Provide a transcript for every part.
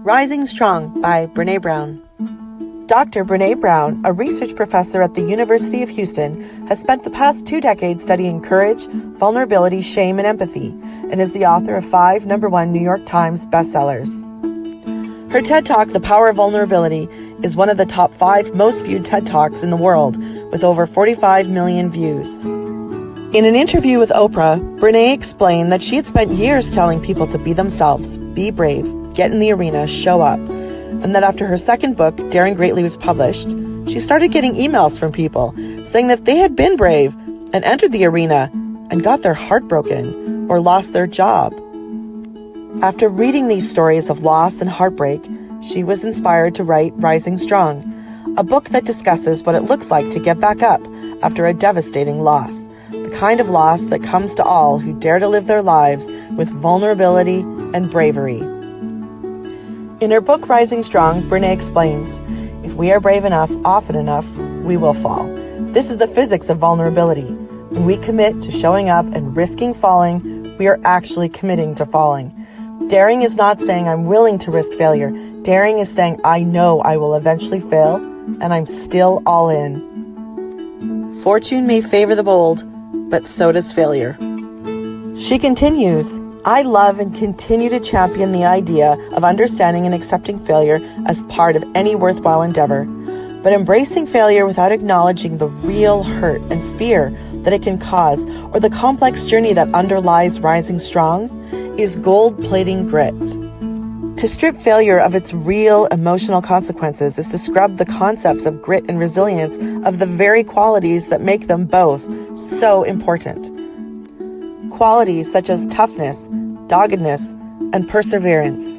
Rising Strong by Brené Brown. Dr. Brené Brown, a research professor at the University of Houston, has spent the past 2 decades studying courage, vulnerability, shame, and empathy, and is the author of 5 #1 New York Times bestsellers. Her TED Talk, The Power of Vulnerability, is one of the top 5 most viewed TED Talks in the world, with over 45 million views. In an interview with Oprah, Brené explained that she had spent years telling people to be themselves, be brave, get in the arena, show up, and that after her second book, Daring Greatly, was published, she started getting emails from people saying that they had been brave and entered the arena and got their heart broken or lost their job. After reading these stories of loss and heartbreak, she was inspired to write Rising Strong, a book that discusses what it looks like to get back up after a devastating loss, the kind of loss that comes to all who dare to live their lives with vulnerability and bravery. In her book, Rising Strong, Brené explains, if we are brave enough, often enough, we will fall. This is the physics of vulnerability. When we commit to showing up and risking falling, we are actually committing to falling. Daring is not saying I'm willing to risk failure. Daring is saying I know I will eventually fail, and I'm still all in. Fortune may favor the bold, but so does failure. She continues, I love and continue to champion the idea of understanding and accepting failure as part of any worthwhile endeavor, but embracing failure without acknowledging the real hurt and fear that it can cause or the complex journey that underlies Rising Strong is gold-plating grit. To strip failure of its real emotional consequences is to scrub the concepts of grit and resilience of the very qualities that make them both so important. Qualities such as toughness, doggedness, and perseverance.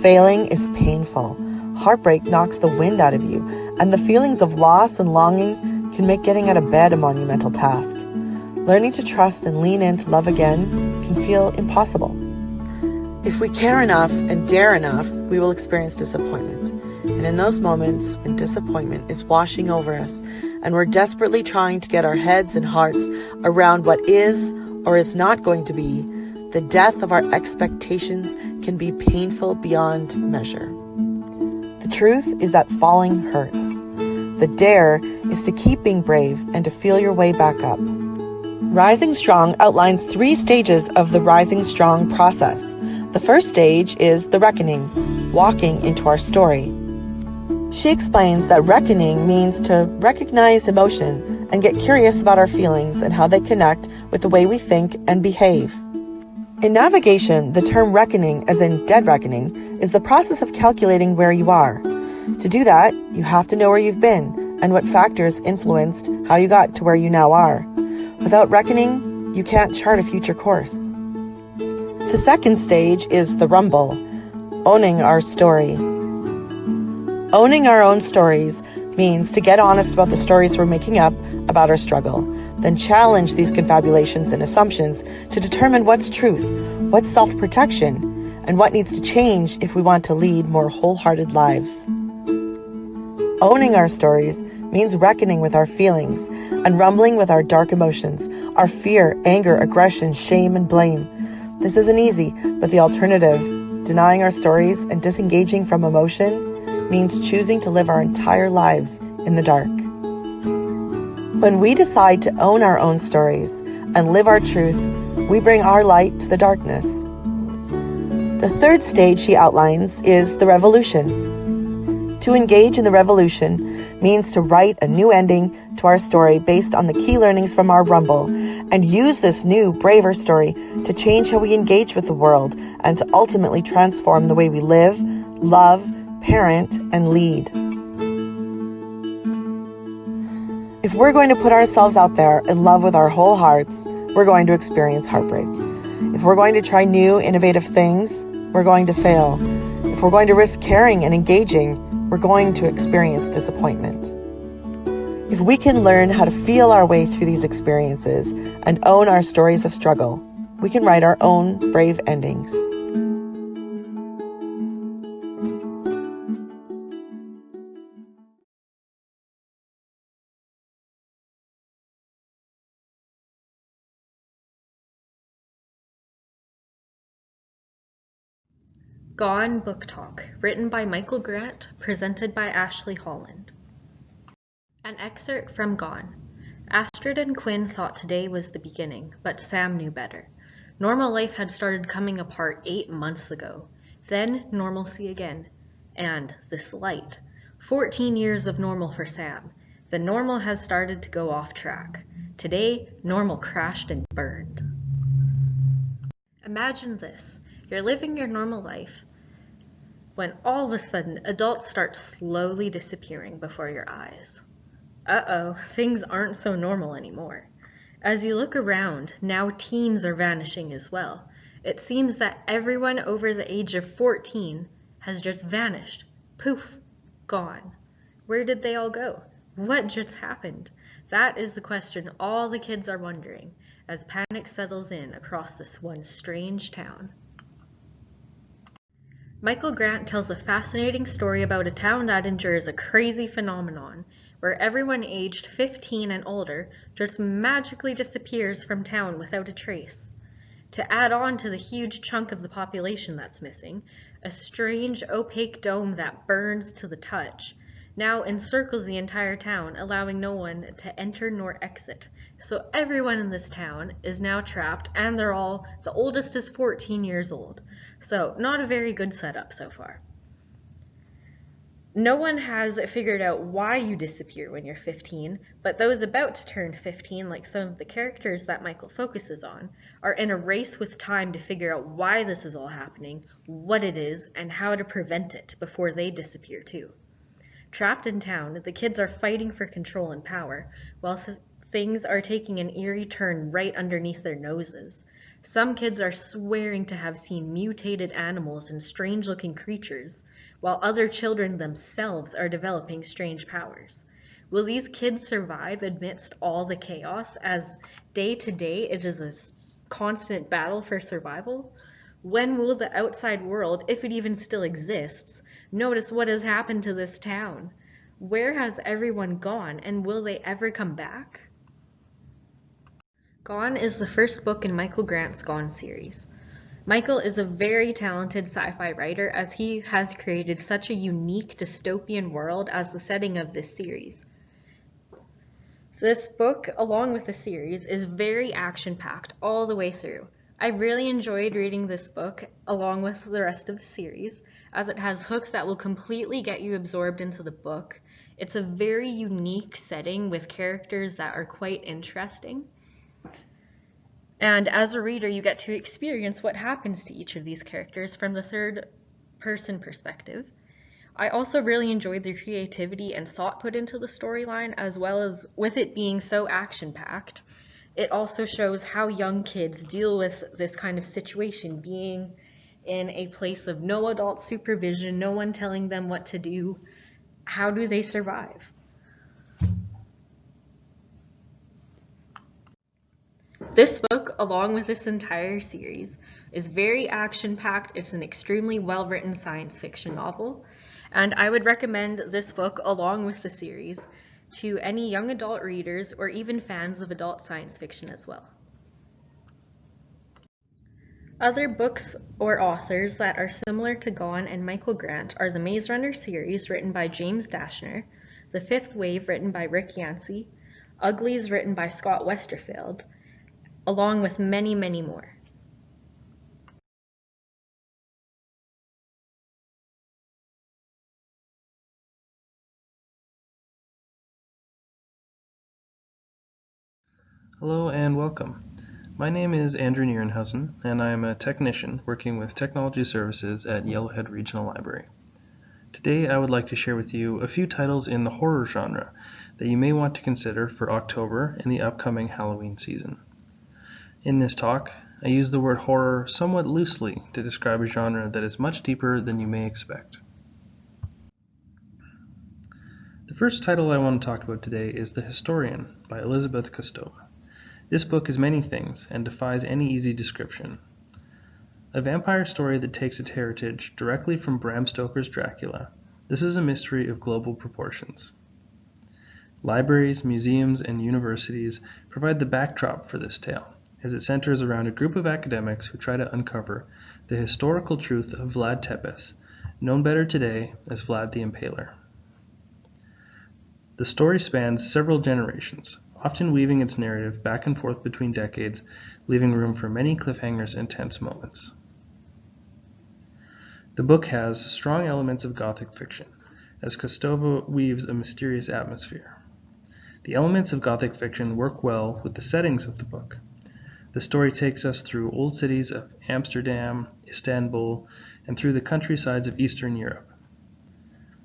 Failing is painful. Heartbreak knocks the wind out of you, and the feelings of loss and longing can make getting out of bed a monumental task. Learning to trust and lean in to love again can feel impossible. If we care enough and dare enough, we will experience disappointment. And in those moments when disappointment is washing over us and we're desperately trying to get our heads and hearts around what is or is not going to be, the death of our expectations can be painful beyond measure. The truth is that falling hurts. The dare is to keep being brave and to feel your way back up. Rising Strong outlines 3 stages of the Rising Strong process. The first stage is the reckoning, walking into our story. She explains that reckoning means to recognize emotion and get curious about our feelings and how they connect with the way we think and behave. In navigation, the term reckoning, as in dead reckoning, is the process of calculating where you are. To do that, you have to know where you've been and what factors influenced how you got to where you now are. Without reckoning, you can't chart a future course. The second stage is the rumble, owning our story. Owning our own stories means to get honest about the stories we're making up about our struggle, then challenge these confabulations and assumptions to determine what's truth, what's self-protection, and what needs to change if we want to lead more wholehearted lives. Owning our stories means reckoning with our feelings and rumbling with our dark emotions, our fear, anger, aggression, shame, and blame. This isn't easy, but the alternative, denying our stories and disengaging from emotion, means choosing to live our entire lives in the dark. When we decide to own our own stories and live our truth, we bring our light to the darkness. The third stage she outlines is the revolution. To engage in the revolution means to write a new ending to our story based on the key learnings from our rumble and use this new, braver story to change how we engage with the world and to ultimately transform the way we live, love, parent, and lead. If we're going to put ourselves out there in love with our whole hearts, we're going to experience heartbreak. If we're going to try new, innovative things, we're going to fail. If we're going to risk caring and engaging, we're going to experience disappointment. If we can learn how to feel our way through these experiences and own our stories of struggle, we can write our own brave endings. Gone Book Talk, written by Michael Grant, presented by Ashley Holland. An excerpt from Gone. Astrid and Quinn thought today was the beginning, but Sam knew better. Normal life had started coming apart 8 months ago. Then normalcy again. And this light. 14 years of normal for Sam. The normal has started to go off track. Today, normal crashed and burned. Imagine this. You're living your normal life when all of a sudden adults start slowly disappearing before your eyes. Uh-oh, things aren't so normal anymore. As you look around, now teens are vanishing as well. It seems that everyone over the age of 14 has just vanished. Poof, gone. Where did they all go? What just happened? That is the question all the kids are wondering as panic settles in across this one strange town. Michael Grant tells a fascinating story about a town that endures a crazy phenomenon where everyone aged 15 and older just magically disappears from town without a trace. To add on to the huge chunk of the population that's missing, a strange opaque dome that burns to the touch now encircles the entire town, allowing no one to enter nor exit. So everyone in this town is now trapped, and the oldest is 14 years old. So not a very good setup so far. No one has figured out why you disappear when you're 15, but those about to turn 15, like some of the characters that Michael focuses on, are in a race with time to figure out why this is all happening, what it is, and how to prevent it before they disappear too. Trapped in town, the kids are fighting for control and power, while things are taking an eerie turn right underneath their noses. Some kids are swearing to have seen mutated animals and strange-looking creatures, while other children themselves are developing strange powers. Will these kids survive amidst all the chaos, as day to day it is a constant battle for survival? When will the outside world, if it even still exists, notice what has happened to this town? Where has everyone gone, and will they ever come back? Gone is the first book in Michael Grant's Gone series. Michael is a very talented sci-fi writer, as he has created such a unique dystopian world as the setting of this series. This book, along with the series, is very action-packed all the way through. I really enjoyed reading this book along with the rest of the series, as it has hooks that will completely get you absorbed into the book. It's a very unique setting with characters that are quite interesting. And as a reader, you get to experience what happens to each of these characters from the third-person perspective. I also really enjoyed the creativity and thought put into the storyline, as well as with it being so action-packed. It also shows how young kids deal with this kind of situation, being in a place of no adult supervision, no one telling them what to do. How do they survive? This book, along with this entire series, is very action-packed. It's an extremely well-written science fiction novel, and I would recommend this book along with the series to any young adult readers or even fans of adult science fiction as well. Other books or authors that are similar to Gone and Michael Grant are the Maze Runner series written by James Dashner, The Fifth Wave written by Rick Yancey, Uglies written by Scott Westerfeld, along with many, many more. Hello and welcome. My name is Andrew Nierenhausen, and I am a technician working with technology services at Yellowhead Regional Library. Today I would like to share with you a few titles in the horror genre that you may want to consider for October and the upcoming Halloween season. In this talk, I use the word horror somewhat loosely to describe a genre that is much deeper than you may expect. The first title I want to talk about today is The Historian by Elizabeth Cousteau. This book is many things and defies any easy description. A vampire story that takes its heritage directly from Bram Stoker's Dracula, this is a mystery of global proportions. Libraries, museums, and universities provide the backdrop for this tale, as it centers around a group of academics who try to uncover The Historical Truth of Vlad Tepes, known better today as Vlad the Impaler. The story spans several generations, often weaving its narrative back and forth between decades, leaving room for many cliffhangers and tense moments. The book has strong elements of Gothic fiction, as Kostova weaves a mysterious atmosphere. The elements of Gothic fiction work well with the settings of the book. The story takes us through old cities of Amsterdam, Istanbul, and through the countrysides of Eastern Europe.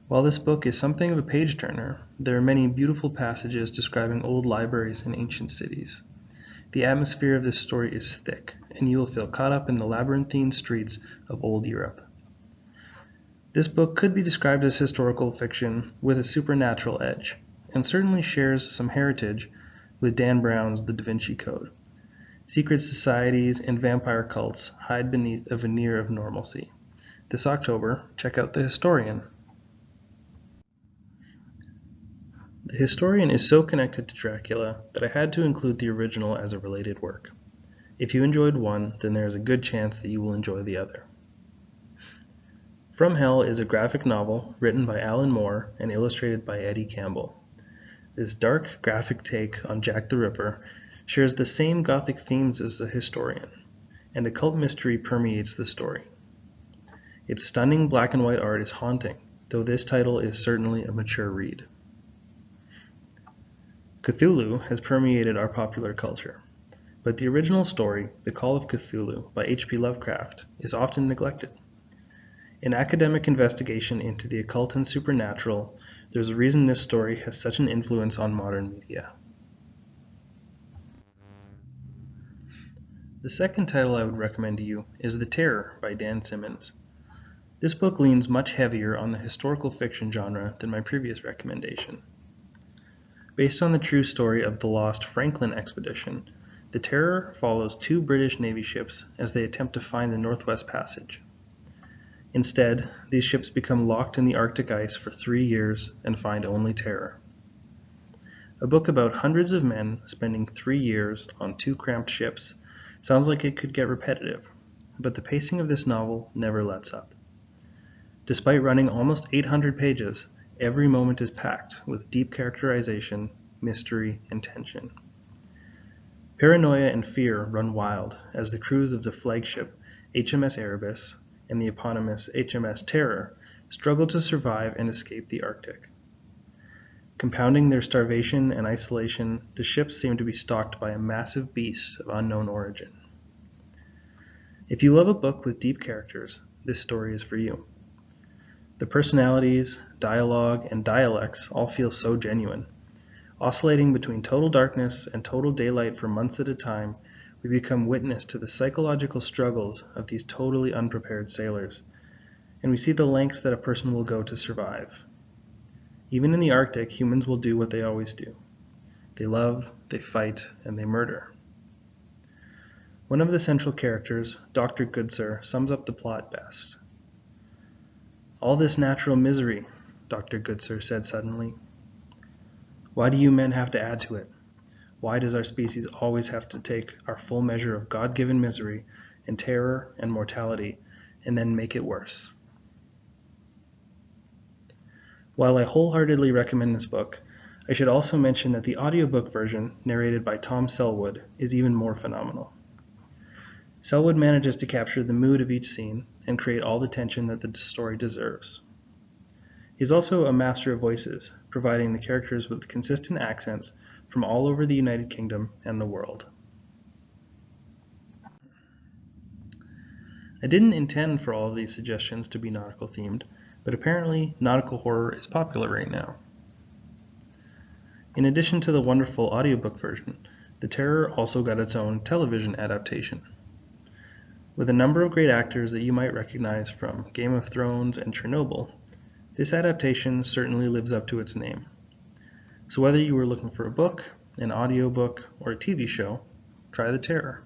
While this book is something of a page-turner, there are many beautiful passages describing old libraries and ancient cities. The atmosphere of this story is thick, and you will feel caught up in the labyrinthine streets of old Europe. This book could be described as historical fiction with a supernatural edge, and certainly shares some heritage with Dan Brown's The Da Vinci Code. Secret societies and vampire cults hide beneath a veneer of normalcy. This October, check out The Historian. The Historian is so connected to Dracula that I had to include the original as a related work. If you enjoyed one, then there is a good chance that you will enjoy the other. From Hell is a graphic novel written by Alan Moore and illustrated by Eddie Campbell. This dark, graphic take on Jack the Ripper shares the same Gothic themes as The Historian, and occult mystery permeates the story. Its stunning black and white art is haunting, though this title is certainly a mature read. Cthulhu has permeated our popular culture, but the original story, The Call of Cthulhu by H.P. Lovecraft, is often neglected. In academic investigation into the occult and supernatural, there's a reason this story has such an influence on modern media. The second title I would recommend to you is The Terror by Dan Simmons. This book leans much heavier on the historical fiction genre than my previous recommendation. Based on the true story of the lost Franklin expedition, The Terror follows two British Navy ships as they attempt to find the Northwest Passage. Instead, these ships become locked in the Arctic ice for 3 years and find only terror. A book about hundreds of men spending 3 years on 2 cramped ships sounds like it could get repetitive, but the pacing of this novel never lets up. Despite running almost 800 pages, every moment is packed with deep characterization, mystery, and tension. Paranoia and fear run wild as the crews of the flagship HMS Erebus and the eponymous HMS Terror struggle to survive and escape the Arctic. Compounding their starvation and isolation, the ships seem to be stalked by a massive beast of unknown origin. If you love a book with deep characters, this story is for you. The personalities, dialogue, and dialects all feel so genuine. Oscillating between total darkness and total daylight for months at a time, we become witness to the psychological struggles of these totally unprepared sailors, and we see the lengths that a person will go to survive. Even in the Arctic, humans will do what they always do. They love, they fight, and they murder. One of the central characters, Dr. Goodsir, sums up the plot best. "All this natural misery," Dr. Goodsir said suddenly. "Why do you men have to add to it? Why does our species always have to take our full measure of God-given misery and terror and mortality and then make it worse?" While I wholeheartedly recommend this book, I should also mention that the audiobook version, narrated by Tom Selwood, is even more phenomenal. Selwood manages to capture the mood of each scene and create all the tension that the story deserves. He's also a master of voices, providing the characters with consistent accents from all over the United Kingdom and the world. I didn't intend for all of these suggestions to be nautical themed, but apparently nautical horror is popular right now. In addition to the wonderful audiobook version, The Terror also got its own television adaptation. With a number of great actors that you might recognize from Game of Thrones and Chernobyl, this adaptation certainly lives up to its name. So whether you were looking for a book, an audiobook, or a TV show, try The Terror.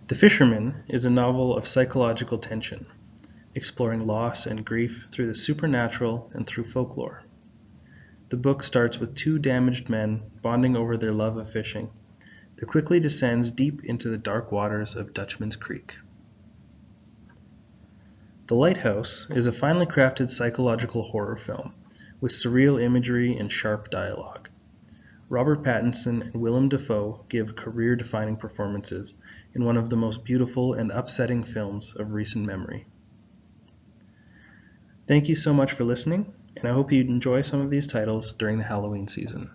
The Fisherman is a novel of psychological tension, exploring loss and grief through the supernatural and through folklore. The book starts with 2 damaged men bonding over their love of fishing, that quickly descends deep into the dark waters of Dutchman's Creek. The Lighthouse is a finely crafted psychological horror film with surreal imagery and sharp dialogue. Robert Pattinson and Willem Dafoe give career-defining performances in one of the most beautiful and upsetting films of recent memory. Thank you so much for listening, and I hope you enjoy some of these titles during the Halloween season.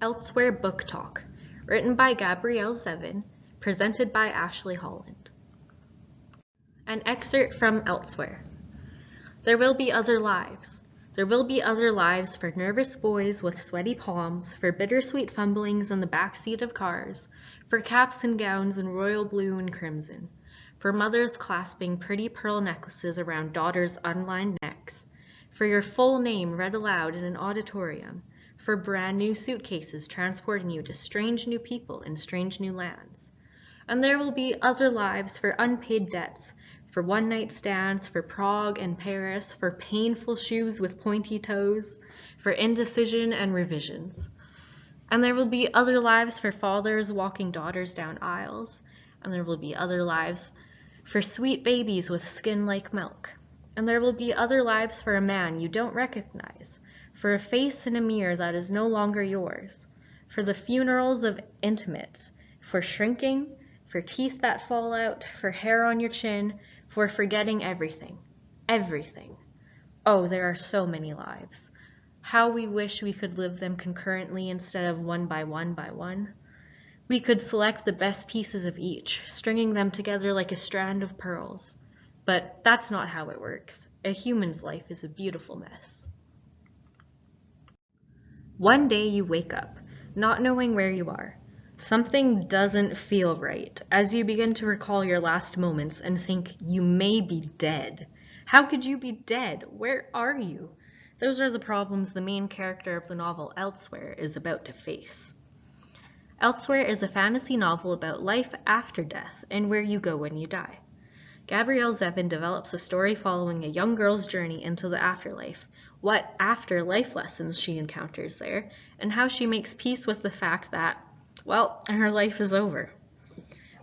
Elsewhere Book Talk, written by Gabrielle Zevin, presented by Ashley Holland. An excerpt from Elsewhere. There will be other lives. There will be other lives for nervous boys with sweaty palms, for bittersweet fumblings in the backseat of cars, for caps and gowns in royal blue and crimson, for mothers clasping pretty pearl necklaces around daughters' unlined necks, for your full name read aloud in an auditorium, for brand new suitcases transporting you to strange new people in strange new lands. And there will be other lives for unpaid debts, for one-night stands, for Prague and Paris, for painful shoes with pointy toes, for indecision and revisions. And there will be other lives for fathers walking daughters down aisles, and there will be other lives for sweet babies with skin like milk. And there will be other lives for a man you don't recognize, for a face in a mirror that is no longer yours, for the funerals of intimates, for shrinking, for teeth that fall out, for hair on your chin, for forgetting everything. Everything. Oh, there are so many lives. How we wish we could live them concurrently instead of one by one by one. We could select the best pieces of each, stringing them together like a strand of pearls. But that's not how it works. A human's life is a beautiful mess. One day you wake up, not knowing where you are. Something doesn't feel right as you begin to recall your last moments and think you may be dead. How could you be dead? Where are you? Those are the problems the main character of the novel Elsewhere is about to face. Elsewhere is a fantasy novel about life after death and where you go when you die. Gabrielle Zevin develops a story following a young girl's journey into the afterlife, what after-life lessons she encounters there, and how she makes peace with the fact that, well, her life is over.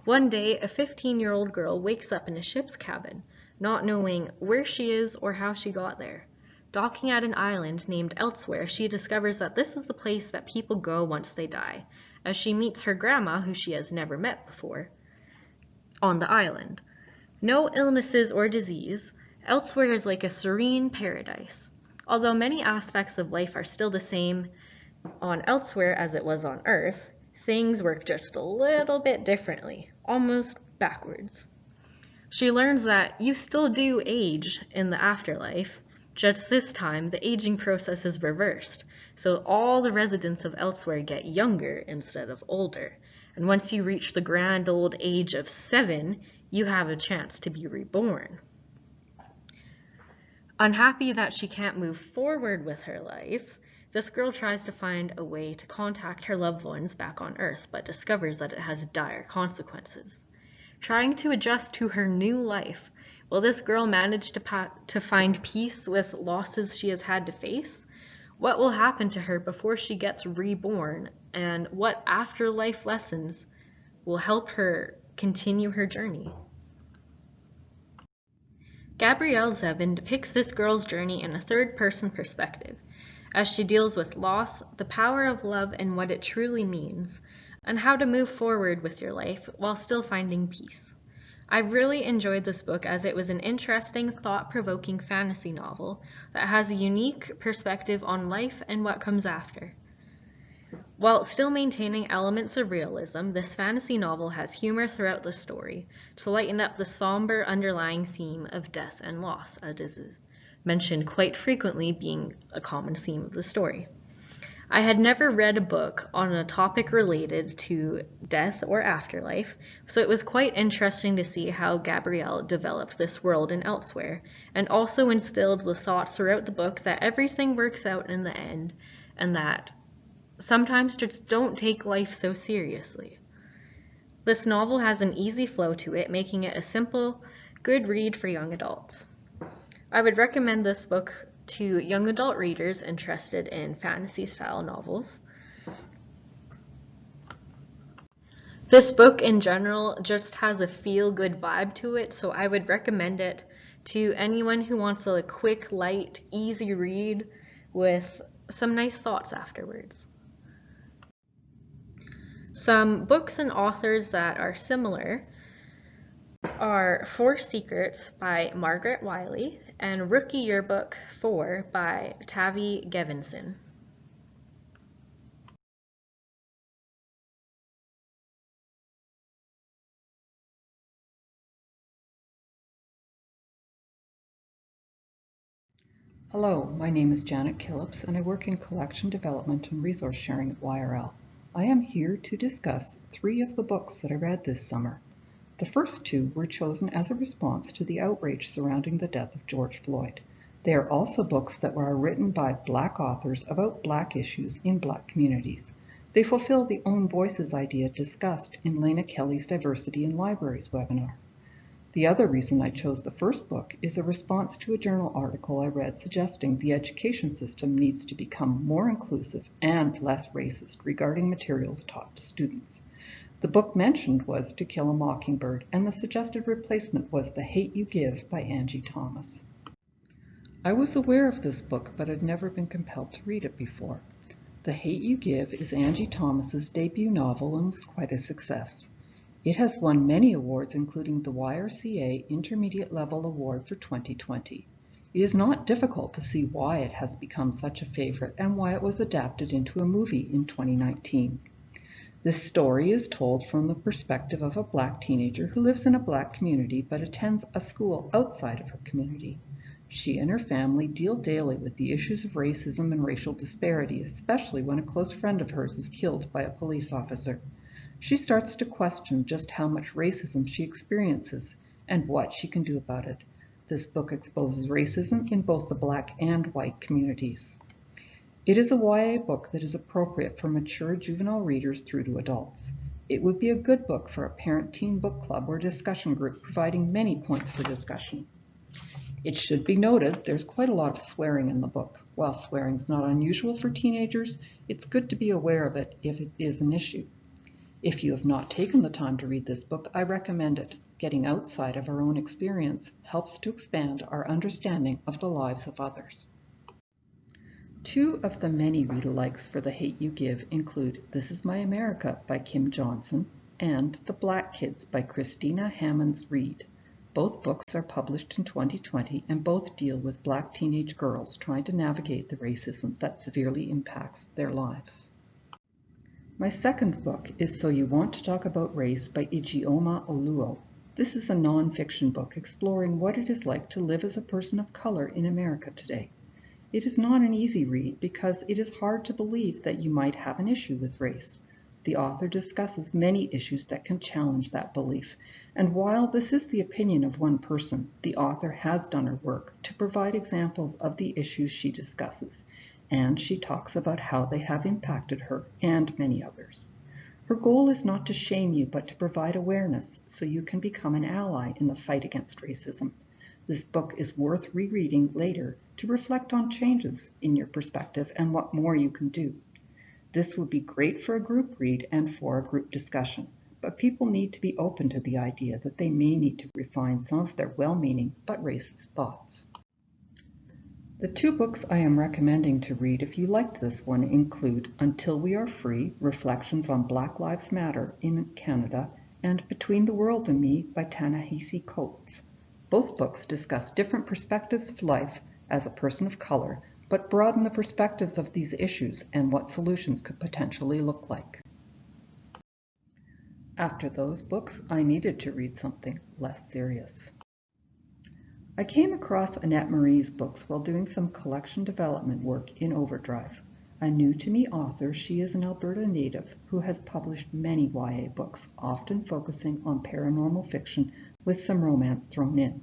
One day, a 15-year-old girl wakes up in a ship's cabin, not knowing where she is or how she got there. Docking at an island named Elsewhere, she discovers that this is the place that people go once they die, as she meets her grandma, who she has never met before, on the island. No illnesses or disease, Elsewhere is like a serene paradise. Although many aspects of life are still the same on Elsewhere as it was on Earth, things work just a little bit differently, almost backwards. She learns that you still do age in the afterlife, just this time the aging process is reversed, so all the residents of Elsewhere get younger instead of older, and once you reach the grand old age of 7, you have a chance to be reborn. Unhappy that she can't move forward with her life, this girl tries to find a way to contact her loved ones back on Earth, but discovers that it has dire consequences. Trying to adjust to her new life, will this girl manage to find peace with losses she has had to face? What will happen to her before she gets reborn, and what afterlife lessons will help her continue her journey? Gabrielle Zevin depicts this girl's journey in a third-person perspective, as she deals with loss, the power of love and what it truly means, and how to move forward with your life while still finding peace. I really enjoyed this book as it was an interesting, thought-provoking fantasy novel that has a unique perspective on life and what comes after. While still maintaining elements of realism, this fantasy novel has humor throughout the story to lighten up the somber underlying theme of death and loss, as is mentioned quite frequently being a common theme of the story. I had never read a book on a topic related to death or afterlife, so it was quite interesting to see how Gabrielle developed this world in Elsewhere, and also instilled the thought throughout the book that everything works out in the end, and that sometimes just don't take life so seriously. This novel has an easy flow to it, making it a simple, good read for young adults. I would recommend this book to young adult readers interested in fantasy-style novels. This book in general just has a feel-good vibe to it, so I would recommend it to anyone who wants a quick, light, easy read with some nice thoughts afterwards. Some books and authors that are similar are Four Secrets by Margaret Wiley and Rookie Yearbook 4 by Tavi Gevinson. Hello, my name is Janet Killips and I work in collection development and resource sharing at YRL. I am here to discuss 3 of the books that I read this summer. The first 2 were chosen as a response to the outrage surrounding the death of George Floyd. They are also books that were written by Black authors about Black issues in Black communities. They fulfill the Own Voices idea discussed in Lena Kelly's Diversity in Libraries webinar. The other reason I chose the first book is a response to a journal article I read suggesting the education system needs to become more inclusive and less racist regarding materials taught to students. The book mentioned was To Kill a Mockingbird, and the suggested replacement was The Hate You Give by Angie Thomas. I was aware of this book, but had never been compelled to read it before. The Hate You Give is Angie Thomas's debut novel and was quite a success. It has won many awards, including the YRCA Intermediate Level Award for 2020. It is not difficult to see why it has become such a favorite and why it was adapted into a movie in 2019. This story is told from the perspective of a Black teenager who lives in a Black community but attends a school outside of her community. She and her family deal daily with the issues of racism and racial disparity, especially when a close friend of hers is killed by a police officer. She starts to question just how much racism she experiences and what she can do about it. This book exposes racism in both the Black and white communities. It is a YA book that is appropriate for mature juvenile readers through to adults. It would be a good book for a parent-teen book club or discussion group, providing many points for discussion. It should be noted there's quite a lot of swearing in the book. While swearing is not unusual for teenagers, it's good to be aware of it if it is an issue. If you have not taken the time to read this book, I recommend it. Getting outside of our own experience helps to expand our understanding of the lives of others. 2 of the many read-alikes for The Hate You Give include This Is My America by Kim Johnson and The Black Kids by Christina Hammonds Reed. Both books are published in 2020 and both deal with Black teenage girls trying to navigate the racism that severely impacts their lives. My second book is So You Want to Talk About Race by Ijeoma Oluo. This is a non-fiction book exploring what it is like to live as a person of color in America today. It is not an easy read because it is hard to believe that you might have an issue with race. The author discusses many issues that can challenge that belief, and while this is the opinion of one person, the author has done her work to provide examples of the issues she discusses, and she talks about how they have impacted her and many others. Her goal is not to shame you, but to provide awareness so you can become an ally in the fight against racism. This book is worth rereading later to reflect on changes in your perspective and what more you can do. This would be great for a group read and for a group discussion, but people need to be open to the idea that they may need to refine some of their well-meaning but racist thoughts. The 2 books I am recommending to read if you liked this one include Until We Are Free, Reflections on Black Lives Matter in Canada, and Between the World and Me by Ta-Nehisi Coates. Both books discuss different perspectives of life as a person of color, but broaden the perspectives of these issues and what solutions could potentially look like. After those books, I needed to read something less serious. I came across Annette Marie's books while doing some collection development work in Overdrive. A new-to-me author, she is an Alberta native who has published many YA books, often focusing on paranormal fiction with some romance thrown in.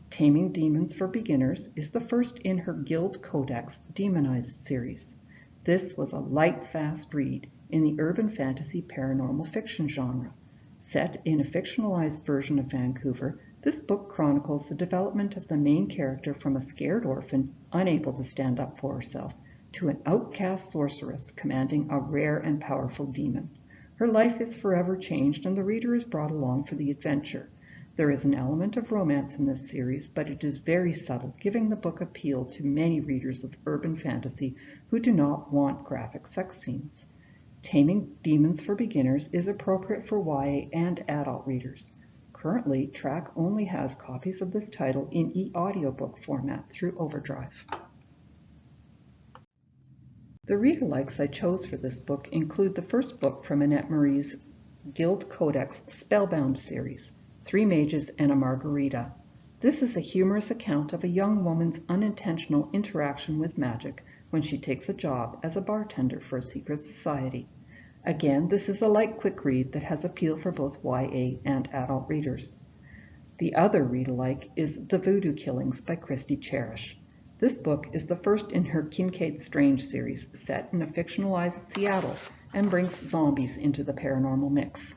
Taming Demons for Beginners is the first in her Guild Codex Demonized series. This was a light, fast read in the urban fantasy paranormal fiction genre. Set in a fictionalized version of Vancouver, this book chronicles the development of the main character from a scared orphan unable to stand up for herself to an outcast sorceress commanding a rare and powerful demon. Her life is forever changed and the reader is brought along for the adventure. There is an element of romance in this series, but it is very subtle, giving the book appeal to many readers of urban fantasy who do not want graphic sex scenes. Taming Demons for Beginners is appropriate for YA and adult readers. Currently, Track only has copies of this title in e-audiobook format through Overdrive. The read-alikes I chose for this book include the first book from Annette Marie's Guild Codex Spellbound series, Three Mages and a Margarita. This is a humorous account of a young woman's unintentional interaction with magic when she takes a job as a bartender for a secret society. Again, this is a light, quick read that has appeal for both YA and adult readers. The other read-alike is The Voodoo Killings by Christy Cherish. This book is the first in her Kincaid Strange series, set in a fictionalized Seattle and brings zombies into the paranormal mix.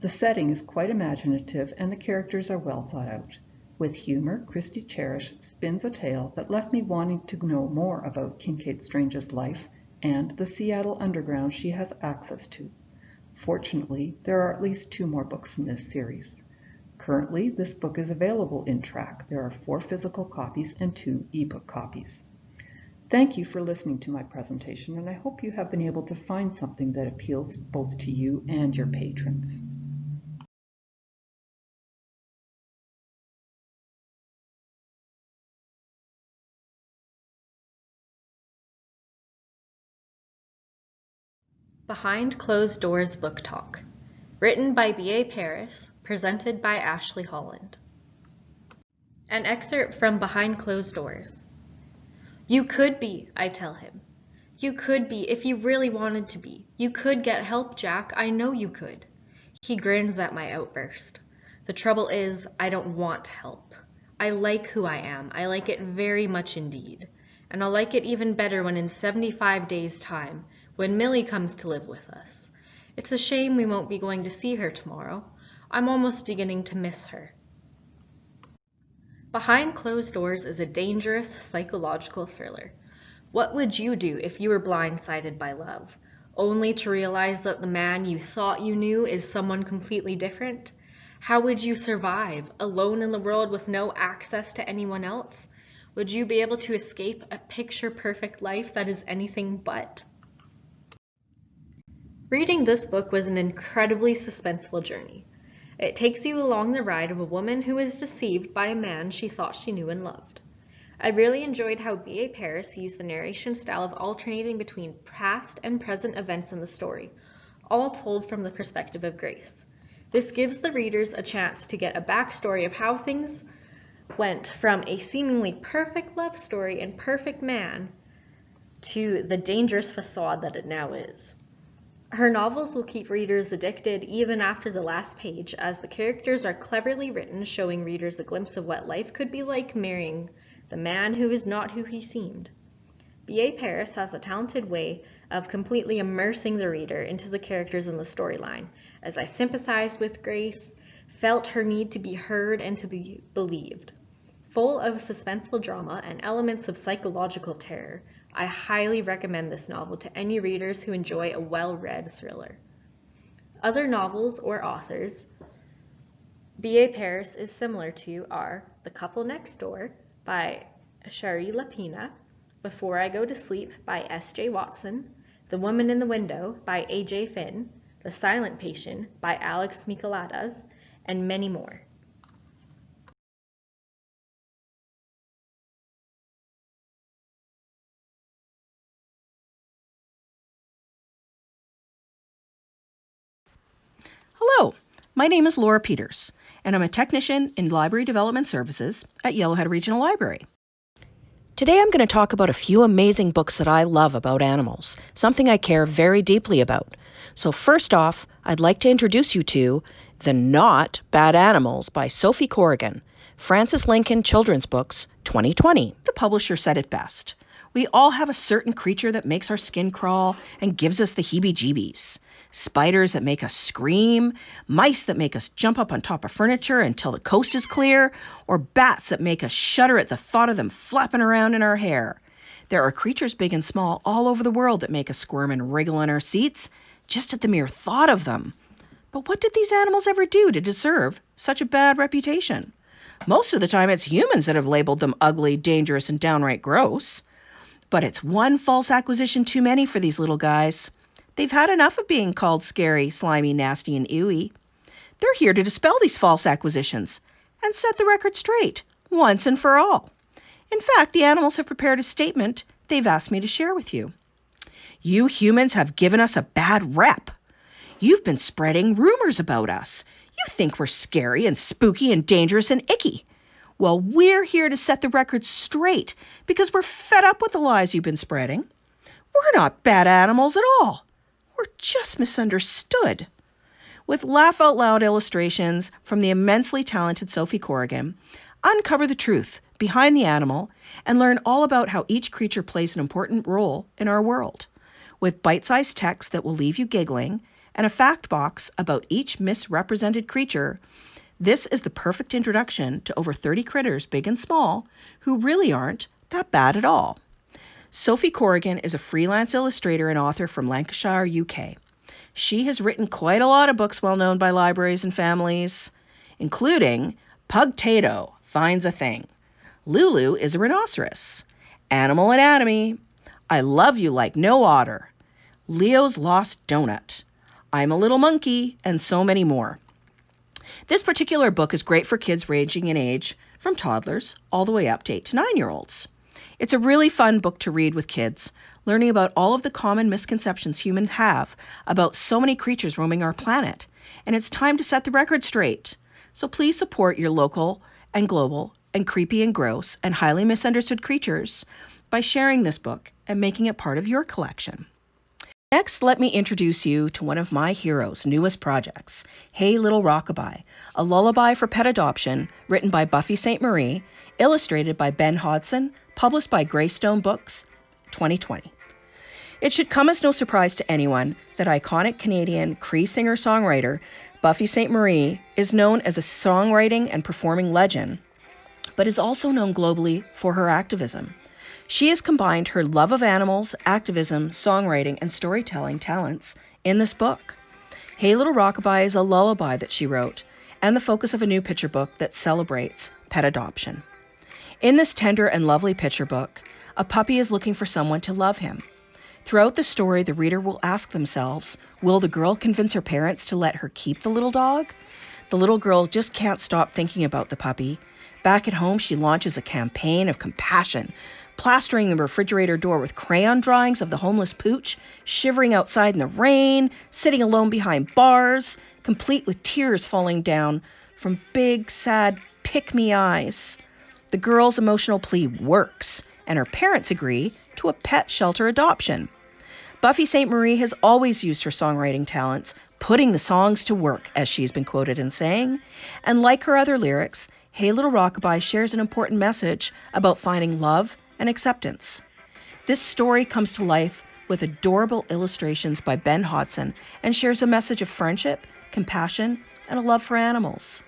The setting is quite imaginative and the characters are well thought out. With humor, Christy Cherish spins a tale that left me wanting to know more about Kincaid Strange's life and the Seattle underground she has access to. Fortunately, there are at least 2 more books in this series. Currently, this book is available in Track. There are 4 physical copies and 2 ebook copies. Thank you for listening to my presentation, and I hope you have been able to find something that appeals both to you and your patrons. Behind Closed Doors Book Talk. Written by B.A. Paris, presented by Ashley Holland. An excerpt from Behind Closed Doors. You could be, I tell him. You could be if you really wanted to be. You could get help, Jack. I know you could. He grins at my outburst. The trouble is, I don't want help. I like who I am. I like it very much indeed. And I'll like it even better when in 75 days' time, when Millie comes to live with us. It's a shame we won't be going to see her tomorrow. I'm almost beginning to miss her. Behind Closed Doors is a dangerous psychological thriller. What would you do if you were blindsided by love, only to realize that the man you thought you knew is someone completely different? How would you survive, alone in the world with no access to anyone else? Would you be able to escape a picture-perfect life that is anything but? Reading this book was an incredibly suspenseful journey. It takes you along the ride of a woman who is deceived by a man she thought she knew and loved. I really enjoyed how B.A. Paris used the narration style of alternating between past and present events in the story, all told from the perspective of Grace. This gives the readers a chance to get a backstory of how things went from a seemingly perfect love story and perfect man to the dangerous facade that it now is. Her novels will keep readers addicted even after the last page, as the characters are cleverly written, showing readers a glimpse of what life could be like marrying the man who is not who he seemed. B.A. Paris has a talented way of completely immersing the reader into the characters in the storyline, as I sympathized with Grace, felt her need to be heard and to be believed. Full of suspenseful drama and elements of psychological terror, I highly recommend this novel to any readers who enjoy a well-read thriller. Other novels or authors B.A. Paris is similar to are The Couple Next Door by Shari Lapina, Before I Go to Sleep by S.J. Watson, The Woman in the Window by A.J. Finn, The Silent Patient by Alex Micheladas, and many more. Hello, my name is Laura Peters, and I'm a technician in Library Development Services at Yellowhead Regional Library. Today I'm going to talk about a few amazing books that I love about animals, something I care very deeply about. So first off, I'd like to introduce you to The Not Bad Animals by Sophie Corrigan, Francis Lincoln Children's Books, 2020. The publisher said it best. We all have a certain creature that makes our skin crawl and gives us the heebie-jeebies. Spiders that make us scream, mice that make us jump up on top of furniture until the coast is clear, or bats that make us shudder at the thought of them flapping around in our hair. There are creatures big and small all over the world that make us squirm and wriggle in our seats just at the mere thought of them. But what did these animals ever do to deserve such a bad reputation? Most of the time it's humans that have labeled them ugly, dangerous, and downright gross. But it's one false acquisition too many for these little guys. They've had enough of being called scary, slimy, nasty, and ooey. They're here to dispel these false acquisitions and set the record straight, once and for all. In fact, the animals have prepared a statement they've asked me to share with you. You humans have given us a bad rep. You've been spreading rumors about us. You think we're scary and spooky and dangerous and icky. Well, we're here to set the record straight because we're fed up with the lies you've been spreading. We're not bad animals at all. We're just misunderstood. With laugh-out-loud illustrations from the immensely talented Sophie Corrigan, uncover the truth behind the animal and learn all about how each creature plays an important role in our world. With bite-sized text that will leave you giggling and a fact box about each misrepresented creature, this is the perfect introduction to over 30 critters, big and small, who really aren't that bad at all. Sophie Corrigan is a freelance illustrator and author from Lancashire, UK. She has written quite a lot of books well known by libraries and families, including Pugtato Finds a Thing, Lulu is a Rhinoceros, Animal Anatomy, I Love You Like No Otter, Leo's Lost Donut, I'm a Little Monkey, and so many more. This particular book is great for kids ranging in age from toddlers all the way up to 8 to 9-year-olds. It's a really fun book to read with kids, learning about all of the common misconceptions humans have about so many creatures roaming our planet. And it's time to set the record straight. So please support your local and global and creepy and gross and highly misunderstood creatures by sharing this book and making it part of your collection. Next, let me introduce you to one of my heroes' newest projects, Hey Little Rockabye, a lullaby for pet adoption written by Buffy St. Marie, illustrated by Ben Hodson, published by Greystone Books, 2020. It should come as no surprise to anyone that iconic Canadian Cree singer-songwriter Buffy St. Marie is known as a songwriting and performing legend, but is also known globally for her activism. She has combined her love of animals, activism, songwriting, and storytelling talents in this book. Hey Little Rockabye is a lullaby that she wrote, and the focus of a new picture book that celebrates pet adoption. In this tender and lovely picture book, a puppy is looking for someone to love him. Throughout the story, the reader will ask themselves, will the girl convince her parents to let her keep the little dog? The little girl just can't stop thinking about the puppy. Back at home, she launches a campaign of compassion, plastering the refrigerator door with crayon drawings of the homeless pooch, shivering outside in the rain, sitting alone behind bars, complete with tears falling down from big, sad, pick-me eyes. The girl's emotional plea works, and her parents agree to a pet shelter adoption. Buffy St. Marie has always used her songwriting talents, putting the songs to work, as she's been quoted in saying, and like her other lyrics, Hey Little Rockabye shares an important message about finding love and acceptance. This story comes to life with adorable illustrations by Ben Hodson and shares a message of friendship, compassion, and a love for animals.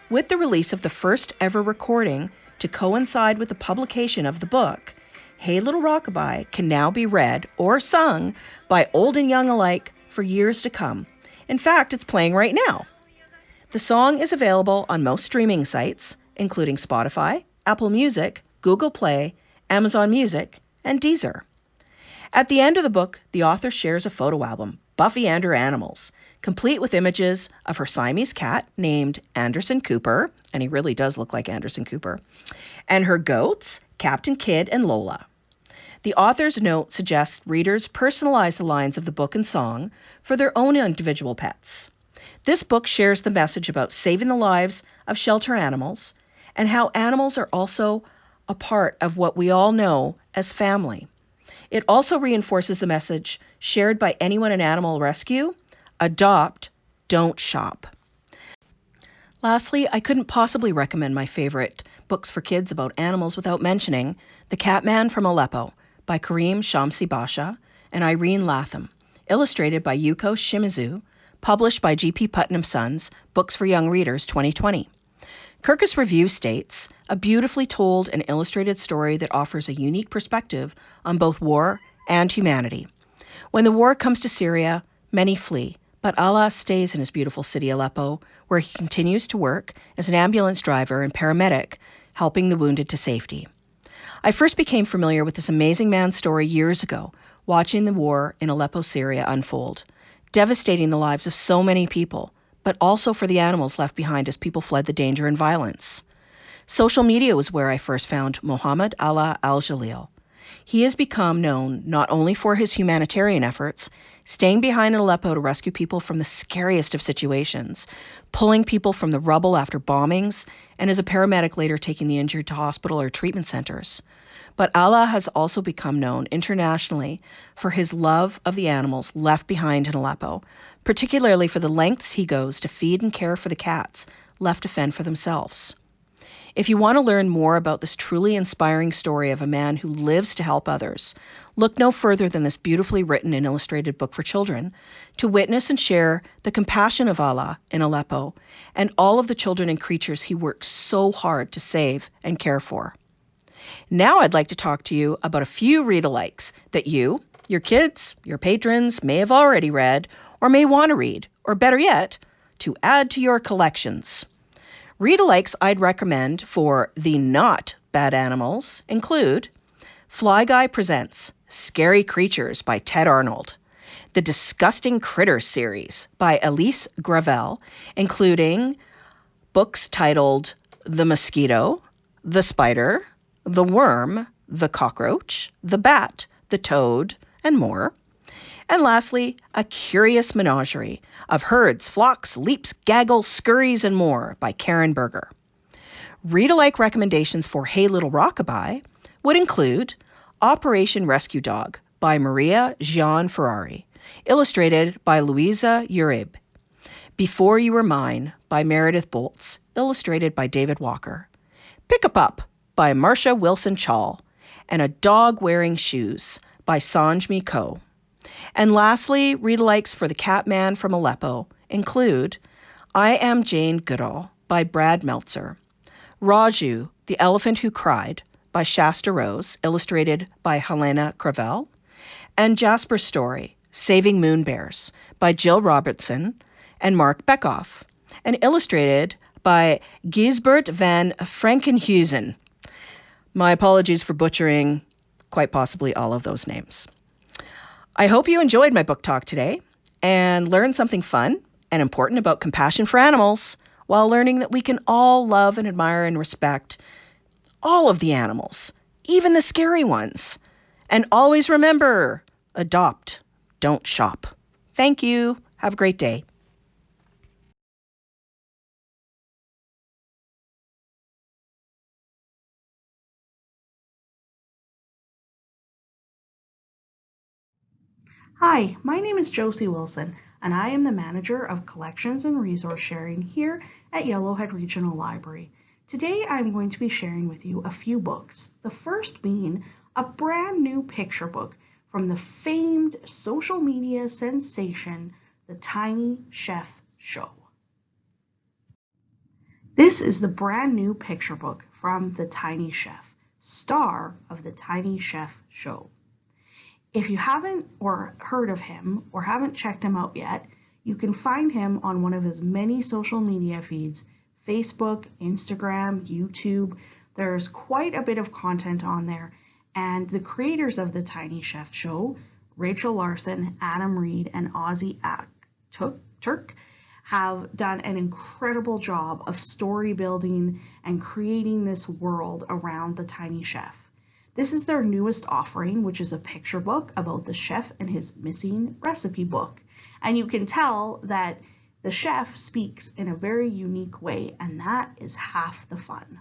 With the release of the first ever recording to coincide with the publication of the book, Hey Little Rockabye can now be read or sung by old and young alike for years to come. In fact, it's playing right now. The song is available on most streaming sites, including Spotify, Apple Music, Google Play, Amazon Music, and Deezer. At the end of the book, the author shares a photo album, Buffy and Her Animals, complete with images of her Siamese cat named Anderson Cooper, and he really does look like Anderson Cooper, and her goats, Captain Kidd and Lola. The author's note suggests readers personalize the lines of the book and song for their own individual pets. This book shares the message about saving the lives of shelter animals and how animals are also a part of what we all know as family. It also reinforces the message shared by anyone in animal rescue: adopt, don't shop. Lastly, I couldn't possibly recommend my favorite books for kids about animals without mentioning The Catman from Aleppo by Kareem Shamsi Basha and Irene Latham, illustrated by Yuko Shimizu, published by G.P. Putnam Sons, Books for Young Readers 2020. Kirkus Review states, a beautifully told and illustrated story that offers a unique perspective on both war and humanity. When the war comes to Syria, many flee, but Allah stays in his beautiful city Aleppo, where he continues to work as an ambulance driver and paramedic, helping the wounded to safety. I first became familiar with this amazing man's story years ago, watching the war in Aleppo, Syria unfold, devastating the lives of so many people, but also for the animals left behind as people fled the danger and violence. Social media was where I first found Mohammed Allah Al-Jalil. He has become known not only for his humanitarian efforts, staying behind in Aleppo to rescue people from the scariest of situations, pulling people from the rubble after bombings, and as a paramedic later taking the injured to hospital or treatment centers. But Allah has also become known internationally for his love of the animals left behind in Aleppo, particularly for the lengths he goes to feed and care for the cats left to fend for themselves. If you want to learn more about this truly inspiring story of a man who lives to help others, look no further than this beautifully written and illustrated book for children to witness and share the compassion of Allah in Aleppo and all of the children and creatures he works so hard to save and care for. Now I'd like to talk to you about a few read-alikes that you, your kids, your patrons may have already read or may want to read, or better yet, to add to your collections. Read-alikes I'd recommend for the not bad animals include Fly Guy Presents Scary Creatures by Ted Arnold, the Disgusting Critters series by Elise Gravel, including books titled The Mosquito, The Spider, The Worm, The Cockroach, The Bat, The Toad, and more. And lastly, A Curious Menagerie of Herds, Flocks, Leaps, Gaggles, Scurries, and More by Karen Berger. Read-alike recommendations for Hey Little Rockabye would include Operation Rescue Dog by Maria Gian Ferrari, illustrated by Louisa Uribe. Before You Were Mine by Meredith Boltz, illustrated by David Walker. Pick a Pup by Marcia Wilson Chall, and A Dog Wearing Shoes by Sanjmi Ko. And lastly, read-alikes for the Catman from Aleppo include I Am Jane Goodall by Brad Meltzer, Raju, the Elephant Who Cried by Shasta Rose, illustrated by Helena Cravel, and Jasper's Story, Saving Moon Bears by Jill Robertson and Mark Beckhoff, and illustrated by Gisbert van Frankenhuizen. My apologies for butchering quite possibly all of those names. I hope you enjoyed my book talk today and learned something fun and important about compassion for animals while learning that we can all love and admire and respect all of the animals, even the scary ones. And always remember, adopt, don't shop. Thank you. Have a great day. Hi, my name is Josie Wilson, and I am the Manager of Collections and Resource Sharing here at Yellowhead Regional Library. Today I'm going to be sharing with you a few books, the first being a brand new picture book from the famed social media sensation, The Tiny Chef Show. This is the brand new picture book from The Tiny Chef, star of The Tiny Chef Show. If you haven't or heard of him or haven't checked him out yet, you can find him on one of his many social media feeds, Facebook, Instagram, YouTube. There's quite a bit of content on there, and the creators of The Tiny Chef Show, Rachel Larson, Adam Reed, and Ozzy Turk, have done an incredible job of story building and creating this world around The Tiny Chef. This is their newest offering, which is a picture book about the chef and his missing recipe book. And you can tell that the chef speaks in a very unique way, and that is half the fun.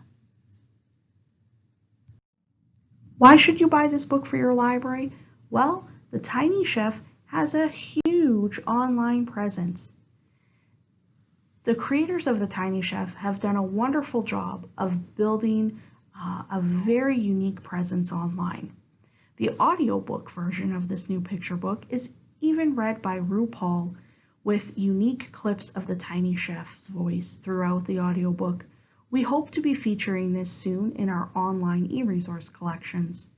Why should you buy this book for your library? Well, The Tiny Chef has a huge online presence. The creators of The Tiny Chef have done a wonderful job of building a very unique presence online. The audiobook version of this new picture book is even read by RuPaul with unique clips of the tiny chef's voice throughout the audiobook. We hope to be featuring this soon in our online e-resource collections.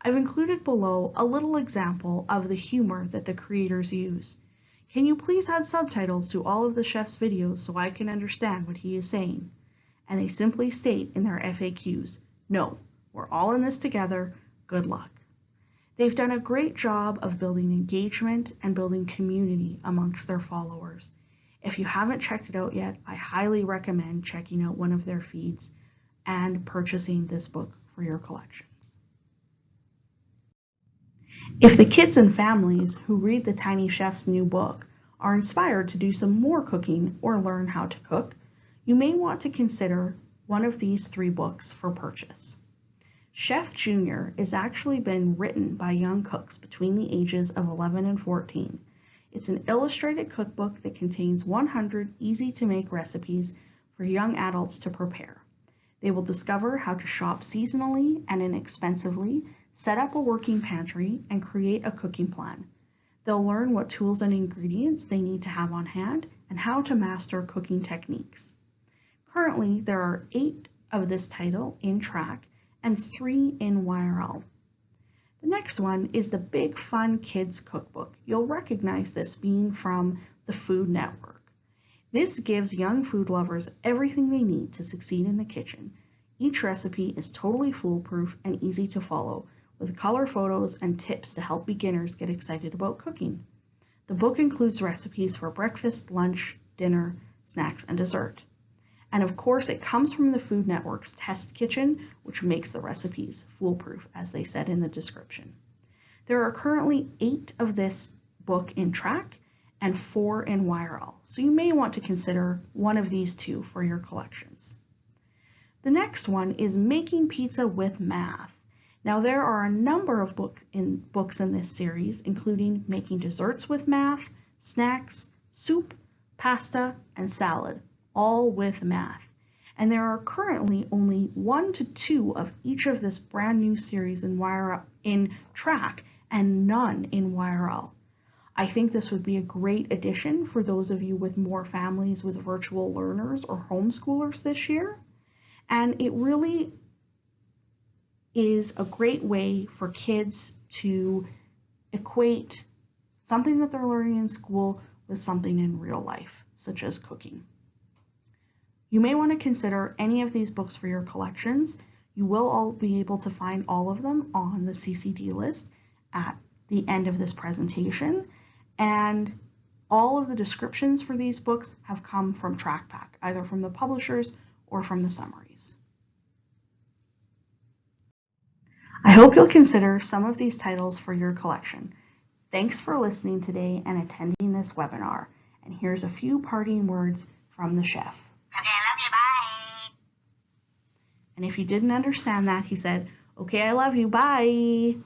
I've included below a little example of the humor that the creators use. Can you please add subtitles to all of the chef's videos so I can understand what he is saying? And they simply state in their FAQs, no, we're all in this together, good luck. They've done a great job of building engagement and building community amongst their followers. If you haven't checked it out yet, I highly recommend checking out one of their feeds and purchasing this book for your collections. If the kids and families who read the Tiny Chef's new book are inspired to do some more cooking or learn how to cook, you may want to consider one of these 3 books for purchase. Chef Junior is actually been written by young cooks between the ages of 11 and 14. It's an illustrated cookbook that contains 100 easy-to-make recipes for young adults to prepare. They will discover how to shop seasonally and inexpensively, set up a working pantry, and create a cooking plan. They'll learn what tools and ingredients they need to have on hand and how to master cooking techniques. Currently, there are 8 of this title in track and 3 in YRL. The next one is the Big Fun Kids Cookbook. You'll recognize this being from the Food Network. This gives young food lovers everything they need to succeed in the kitchen. Each recipe is totally foolproof and easy to follow, with color photos and tips to help beginners get excited about cooking. The book includes recipes for breakfast, lunch, dinner, snacks, and dessert. And of course, it comes from the Food Network's test kitchen, which makes the recipes foolproof, as they said in the description. There are currently 8 of this book in track and 4 in YRL, so you may want to consider one of these 2 for your collections. The next one is Making Pizza with Math. Now, there are a number of books in this series, including Making Desserts with Math, Snacks, Soup, Pasta, and Salad, all with math. And there are currently only 1 to 2 of each of this brand new series in track and none in YRL. I think this would be a great addition for those of you with more families with virtual learners or homeschoolers this year. And it really is a great way for kids to equate something that they're learning in school with something in real life, such as cooking. You may want to consider any of these books for your collections. You will all be able to find all of them on the CCD list at the end of this presentation. And all of the descriptions for these books have come from TrackPack, either from the publishers or from the summaries. I hope you'll consider some of these titles for your collection. Thanks for listening today and attending this webinar. And here's a few parting words from the chef. Okay, I love you, bye. And if you didn't understand that, he said, okay, I love you, bye.